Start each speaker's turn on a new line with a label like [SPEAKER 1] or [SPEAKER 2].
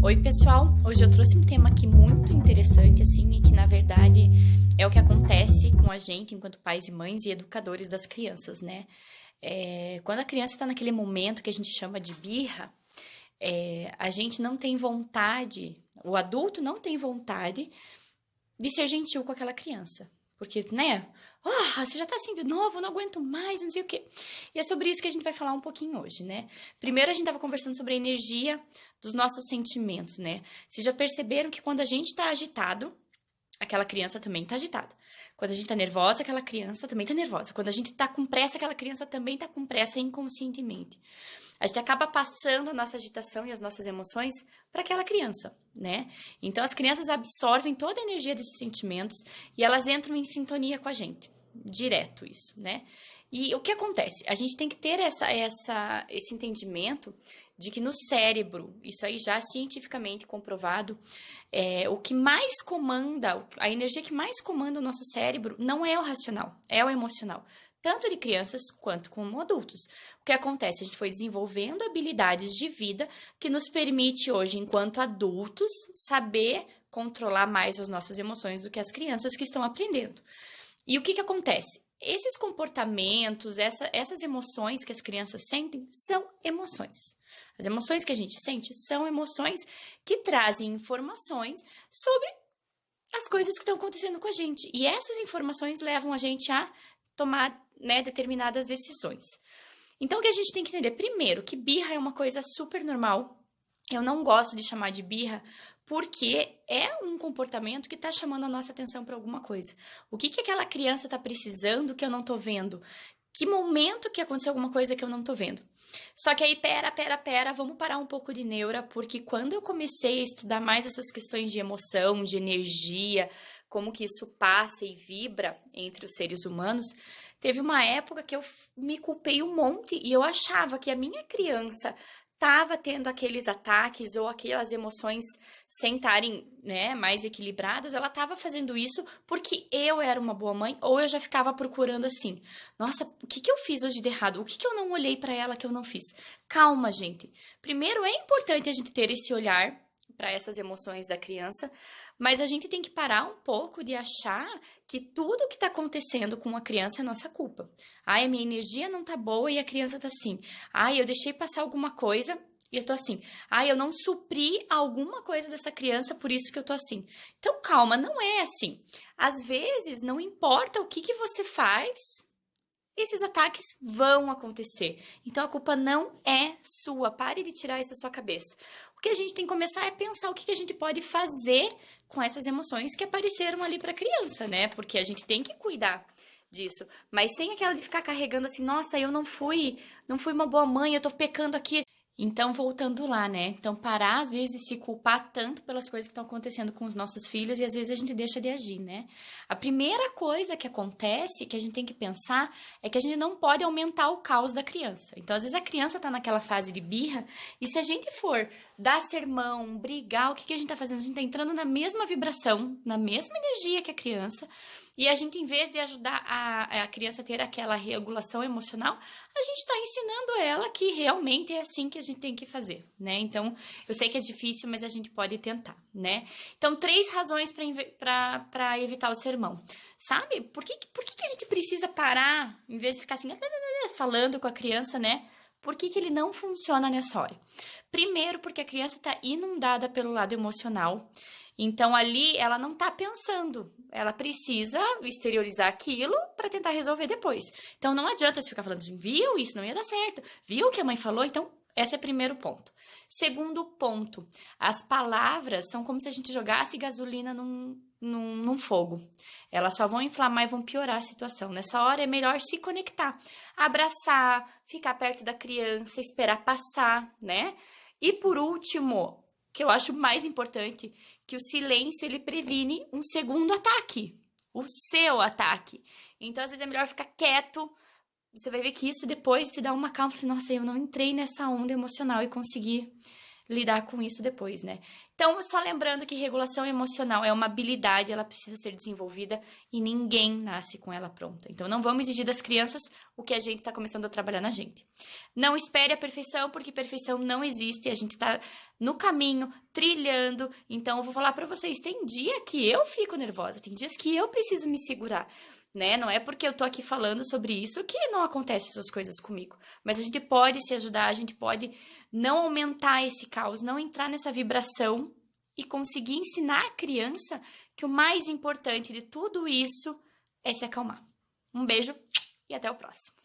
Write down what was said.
[SPEAKER 1] Oi, pessoal! Hoje eu trouxe um tema aqui muito interessante, assim, e que na verdade é o que acontece com a gente enquanto pais e mães e educadores das crianças, né? Quando a criança está naquele momento que a gente chama de birra, a gente não tem vontade, o adulto não tem vontade de ser gentil com aquela criança. Porque, né? Você já tá assim de novo, não aguento mais, não sei o quê. E é sobre isso que a gente vai falar um pouquinho hoje, né? Primeiro a gente tava conversando sobre a energia dos nossos sentimentos, né? Vocês já perceberam que quando a gente tá agitado, aquela criança também tá agitada. Quando a gente tá nervosa, aquela criança também tá nervosa. Quando a gente tá com pressa, aquela criança também tá com pressa inconscientemente. A gente acaba passando a nossa agitação e as nossas emoções para aquela criança, né? Então, as crianças absorvem toda a energia desses sentimentos e elas entram em sintonia com a gente. Direto isso, né? E o que acontece? A gente tem que ter esse entendimento de que no cérebro, isso aí já cientificamente comprovado, o que mais comanda, a energia que mais comanda o nosso cérebro não é o racional, é o emocional. Tanto de crianças quanto como adultos. O que acontece? A gente foi desenvolvendo habilidades de vida que nos permite hoje, enquanto adultos, saber controlar mais as nossas emoções do que as crianças que estão aprendendo. E o que acontece? Esses comportamentos, essas emoções que as crianças sentem, são emoções. As emoções que a gente sente são emoções que trazem informações sobre as coisas que estão acontecendo com a gente. E essas informações levam a gente a tomar, né, determinadas decisões. Então, o que a gente tem que entender? Primeiro, que birra é uma coisa super normal. Eu não gosto de chamar de birra porque é um comportamento que está chamando a nossa atenção para alguma coisa. O que aquela criança está precisando que eu não estou vendo? Que momento que aconteceu alguma coisa que eu não estou vendo? Só que aí, pera, vamos parar um pouco de neura, porque quando eu comecei a estudar mais essas questões de emoção, de energia, como que isso passa e vibra entre os seres humanos, teve uma época que eu me culpei um monte e eu achava que a minha criança estava tendo aqueles ataques ou aquelas emoções sem estarem, né, mais equilibradas, ela estava fazendo isso porque eu era uma boa mãe ou eu já ficava procurando assim, nossa, o que eu fiz hoje de errado? O que eu não olhei para ela que eu não fiz? Calma, gente. Primeiro, é importante a gente ter esse olhar para essas emoções da criança, mas a gente tem que parar um pouco de achar que tudo que está acontecendo com a criança é nossa culpa. A minha energia não tá boa e a criança tá assim. Eu deixei passar alguma coisa e eu tô assim. Eu não supri alguma coisa dessa criança, por isso que eu tô assim. Então, calma, não é assim. Às vezes, não importa o que você faz, esses ataques vão acontecer. Então, a culpa não é sua. Pare de tirar isso da sua cabeça. O que a gente tem que começar é pensar o que a gente pode fazer com essas emoções que apareceram ali para a criança, né? Porque a gente tem que cuidar disso. Mas sem aquela de ficar carregando assim, nossa, eu não fui uma boa mãe, eu tô pecando aqui. Então, voltando lá, né? Então, parar, às vezes, de se culpar tanto pelas coisas que estão acontecendo com os nossos filhos e, às vezes, a gente deixa de agir, né? A primeira coisa que acontece, que a gente tem que pensar, é que a gente não pode aumentar o caos da criança. Então, às vezes, a criança tá naquela fase de birra e se a gente for dar sermão, brigar, o que a gente tá fazendo? A gente tá entrando na mesma vibração, na mesma energia que a criança e a gente, em vez de ajudar a criança a ter aquela regulação emocional, a gente está ensinando ela que realmente é assim que a gente tem que fazer, né? Então, eu sei que é difícil, mas a gente pode tentar, né? Então, 3 razões para evitar o sermão. Sabe? Por que a gente precisa parar, em vez de ficar assim, falando com a criança, né? Por que ele não funciona nessa hora? Primeiro, porque a criança está inundada pelo lado emocional. Então, ali, ela não tá pensando. Ela precisa exteriorizar aquilo para tentar resolver depois. Então, não adianta você ficar falando assim, viu? Isso não ia dar certo. Viu o que a mãe falou? Então, esse é o primeiro ponto. Segundo ponto, as palavras são como se a gente jogasse gasolina num fogo. Elas só vão inflamar e vão piorar a situação. Nessa hora, é melhor se conectar. Abraçar, ficar perto da criança, esperar passar, né? E por último, que eu acho mais importante, que o silêncio ele previne um segundo ataque, o seu ataque. Então, às vezes é melhor ficar quieto. Você vai ver que isso depois te dá uma calma, assim, nossa, eu não entrei nessa onda emocional e consegui lidar com isso depois, né? Então, só lembrando que regulação emocional é uma habilidade, ela precisa ser desenvolvida e ninguém nasce com ela pronta. Então, não vamos exigir das crianças o que a gente está começando a trabalhar na gente. Não espere a perfeição, porque perfeição não existe, a gente está no caminho, trilhando. Então, eu vou falar para vocês, tem dia que eu fico nervosa, tem dias que eu preciso me segurar, né? Não é porque eu tô aqui falando sobre isso que não acontecem essas coisas comigo. Mas a gente pode se ajudar, a gente pode não aumentar esse caos, não entrar nessa vibração e conseguir ensinar a criança que o mais importante de tudo isso é se acalmar. Um beijo e até o próximo.